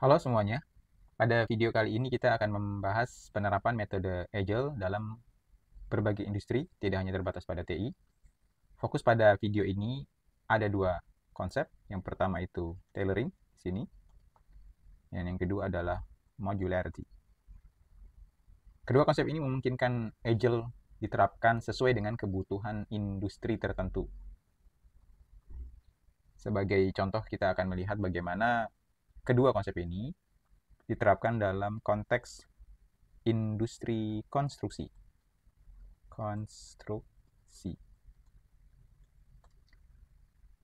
Halo semuanya, pada video kali ini kita akan membahas penerapan metode Agile dalam berbagai industri, tidak hanya terbatas pada TI. Fokus pada video ini ada dua konsep. Yang pertama itu tailoring, sini. Dan yang kedua adalah modularity. Kedua konsep ini memungkinkan Agile diterapkan sesuai dengan kebutuhan industri tertentu. Sebagai contoh, kita akan melihat bagaimana kedua konsep ini diterapkan dalam konteks industri konstruksi.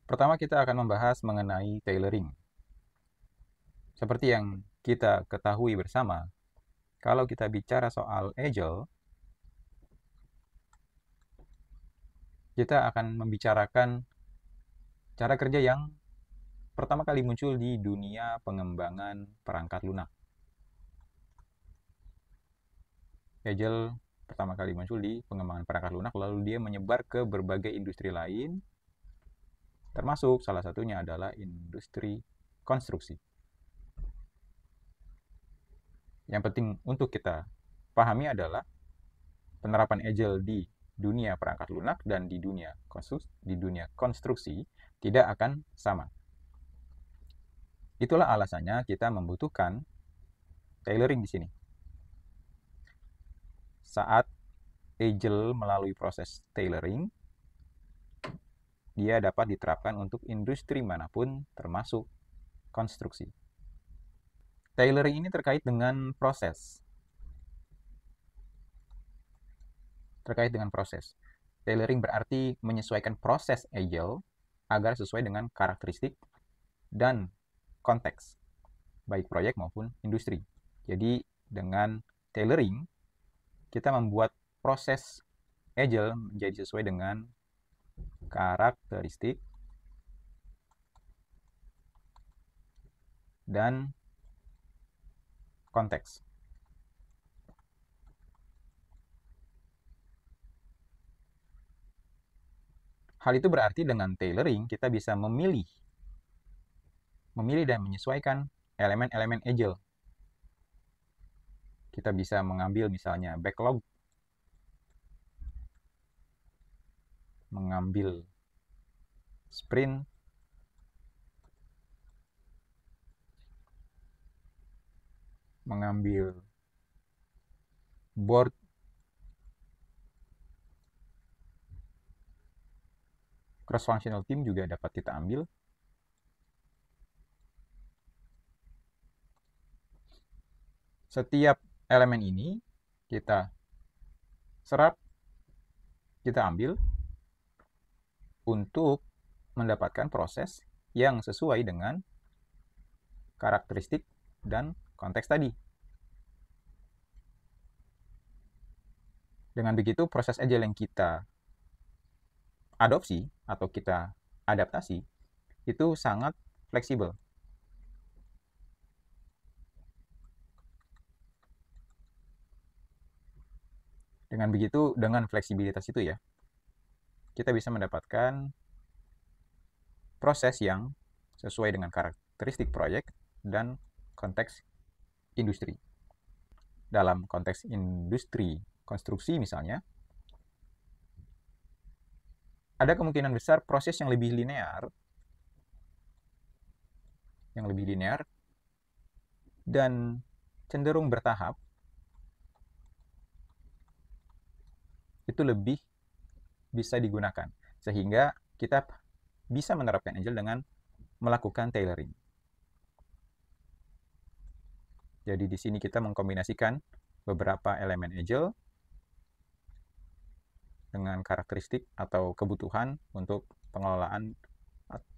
Pertama kita akan membahas mengenai tailoring. Seperti yang kita ketahui bersama, kalau kita bicara soal Agile, kita akan membicarakan cara kerja yang pertama kali muncul di dunia pengembangan perangkat lunak. Agile pertama kali muncul di pengembangan perangkat lunak, lalu dia menyebar ke berbagai industri lain, termasuk salah satunya adalah industri konstruksi. Yang penting untuk kita pahami adalah penerapan Agile di dunia perangkat lunak dan di dunia konstruksi tidak akan sama. Itulah alasannya kita membutuhkan tailoring di sini. Saat Agile melalui proses tailoring, dia dapat diterapkan untuk industri manapun termasuk konstruksi. Tailoring ini terkait dengan proses. Tailoring berarti menyesuaikan proses Agile agar sesuai dengan karakteristik dan konteks, baik proyek maupun industri. Jadi dengan tailoring, kita membuat proses Agile menjadi sesuai dengan karakteristik dan konteks. Hal itu berarti dengan tailoring kita bisa memilih dan menyesuaikan elemen-elemen Agile. Kita bisa mengambil misalnya backlog, mengambil sprint, mengambil board, cross-functional team juga dapat kita ambil. Setiap elemen ini kita serap, kita ambil untuk mendapatkan proses yang sesuai dengan karakteristik dan konteks tadi. Dengan begitu, proses Agile yang kita adopsi atau kita adaptasi itu sangat fleksibel. Dengan begitu, dengan fleksibilitas itu ya, kita bisa mendapatkan proses yang sesuai dengan karakteristik proyek dan konteks industri. Dalam konteks industri konstruksi misalnya, ada kemungkinan besar proses yang lebih linear dan cenderung bertahap itu lebih bisa digunakan, sehingga kita bisa menerapkan Agile dengan melakukan tailoring. Jadi di sini kita mengkombinasikan beberapa elemen Agile dengan karakteristik atau kebutuhan untuk pengelolaan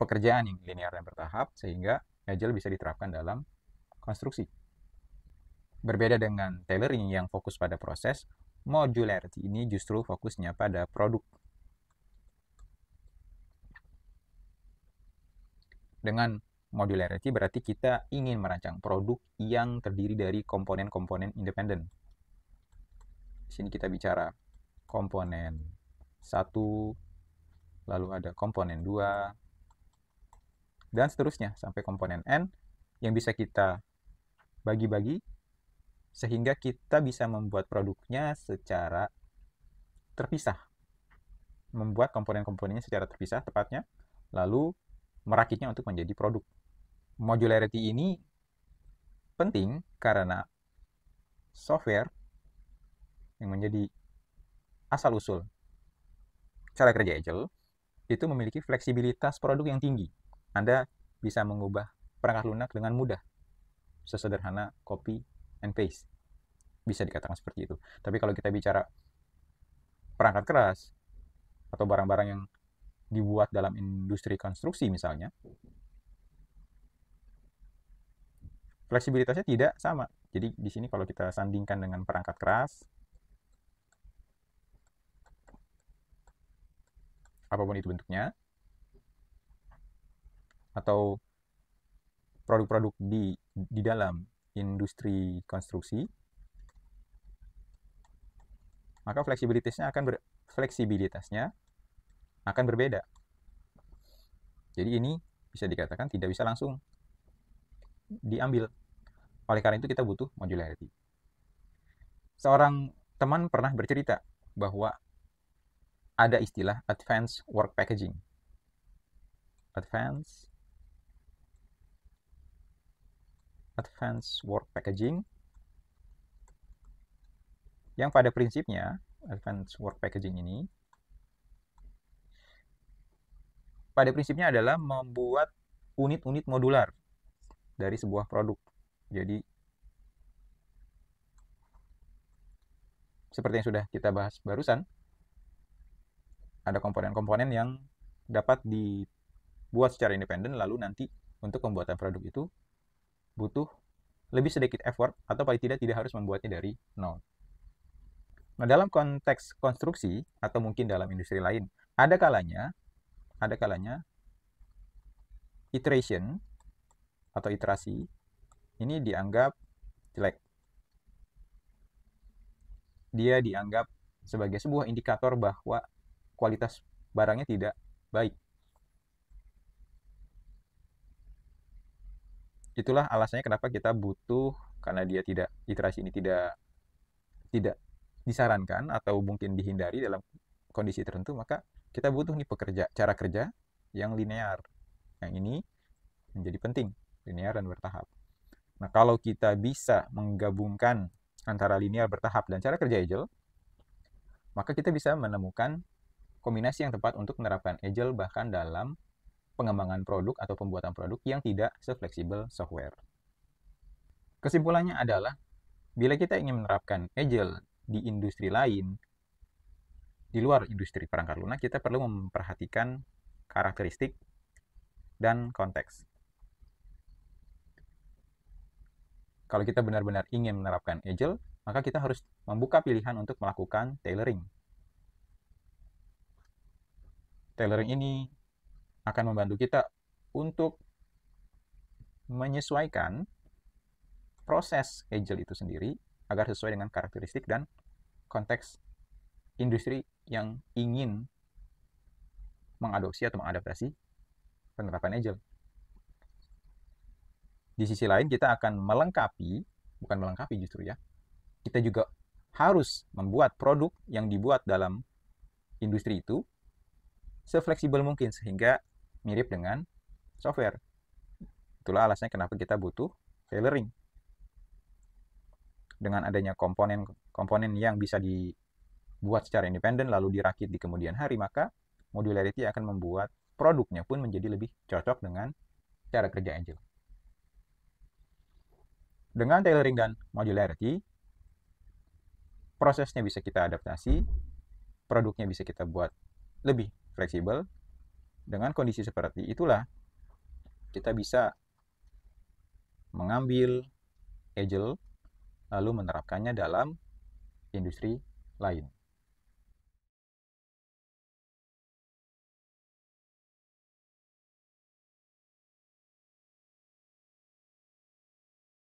pekerjaan yang linear dan bertahap, sehingga Agile bisa diterapkan dalam konstruksi. Berbeda dengan tailoring yang fokus pada proses, modularity ini justru fokusnya pada produk. Dengan modularity berarti kita ingin merancang produk yang terdiri dari komponen-komponen independen. Di sini kita bicara komponen 1, lalu ada komponen 2, dan seterusnya sampai komponen N yang bisa kita bagi-bagi sehingga kita bisa membuat produknya secara terpisah, membuat komponen-komponennya secara terpisah tepatnya, lalu merakitnya untuk menjadi produk. Modularity ini penting karena software yang menjadi asal-usul cara kerja Agile itu memiliki fleksibilitas produk yang tinggi. Anda bisa mengubah perangkat lunak dengan mudah, sesederhana copy and paste. Bisa dikatakan seperti itu. Tapi kalau kita bicara perangkat keras atau barang-barang yang dibuat dalam industri konstruksi misalnya, fleksibilitasnya tidak sama. Jadi di sini kalau kita sandingkan dengan perangkat keras, apapun itu bentuknya, atau produk-produk di dalam industri konstruksi, maka fleksibilitasnya akan berbeda. Jadi ini bisa dikatakan tidak bisa langsung diambil. Oleh karena itu kita butuh modularity. Seorang teman pernah bercerita bahwa ada istilah advanced work packaging. Advanced work packaging yang pada prinsipnya advanced work packaging ini pada prinsipnya adalah membuat unit-unit modular dari sebuah produk. Jadi seperti yang sudah kita bahas barusan, ada komponen-komponen yang dapat dibuat secara independen, lalu nanti untuk pembuatan produk itu butuh lebih sedikit effort atau paling tidak harus membuatnya dari nol. Nah, dalam konteks konstruksi atau mungkin dalam industri lain, ada kalanya iteration atau iterasi ini dianggap jelek. Dia dianggap sebagai sebuah indikator bahwa kualitas barangnya tidak baik. Itulah alasannya kenapa kita butuh, karena iterasi ini tidak disarankan atau mungkin dihindari dalam kondisi tertentu, maka kita butuh nih cara kerja yang linear. Yang ini menjadi penting, linear dan bertahap. Nah, kalau kita bisa menggabungkan antara linear, bertahap, dan cara kerja Agile, maka kita bisa menemukan kombinasi yang tepat untuk menerapkan Agile bahkan dalam pengembangan produk atau pembuatan produk yang tidak se-fleksibel software. Kesimpulannya adalah, bila kita ingin menerapkan Agile di industri lain, di luar industri perangkat lunak, kita perlu memperhatikan karakteristik dan konteks. Kalau kita benar-benar ingin menerapkan Agile, maka kita harus membuka pilihan untuk melakukan tailoring. Tailoring ini akan membantu kita untuk menyesuaikan proses Agile itu sendiri agar sesuai dengan karakteristik dan konteks industri yang ingin mengadopsi atau mengadaptasi penerapan Agile. Di sisi lain kita akan bukan melengkapi justru ya, kita juga harus membuat produk yang dibuat dalam industri itu se-fleksibel mungkin sehingga mirip dengan software. Itulah alasannya kenapa kita butuh tailoring. Dengan adanya komponen yang bisa dibuat secara independen lalu dirakit di kemudian hari, maka modularity akan membuat produknya pun menjadi lebih cocok dengan cara kerja Agile. Dengan tailoring dan modularity, prosesnya bisa kita adaptasi, produknya bisa kita buat lebih fleksibel. Dengan kondisi seperti itulah, kita bisa mengambil Agile lalu menerapkannya dalam industri lain.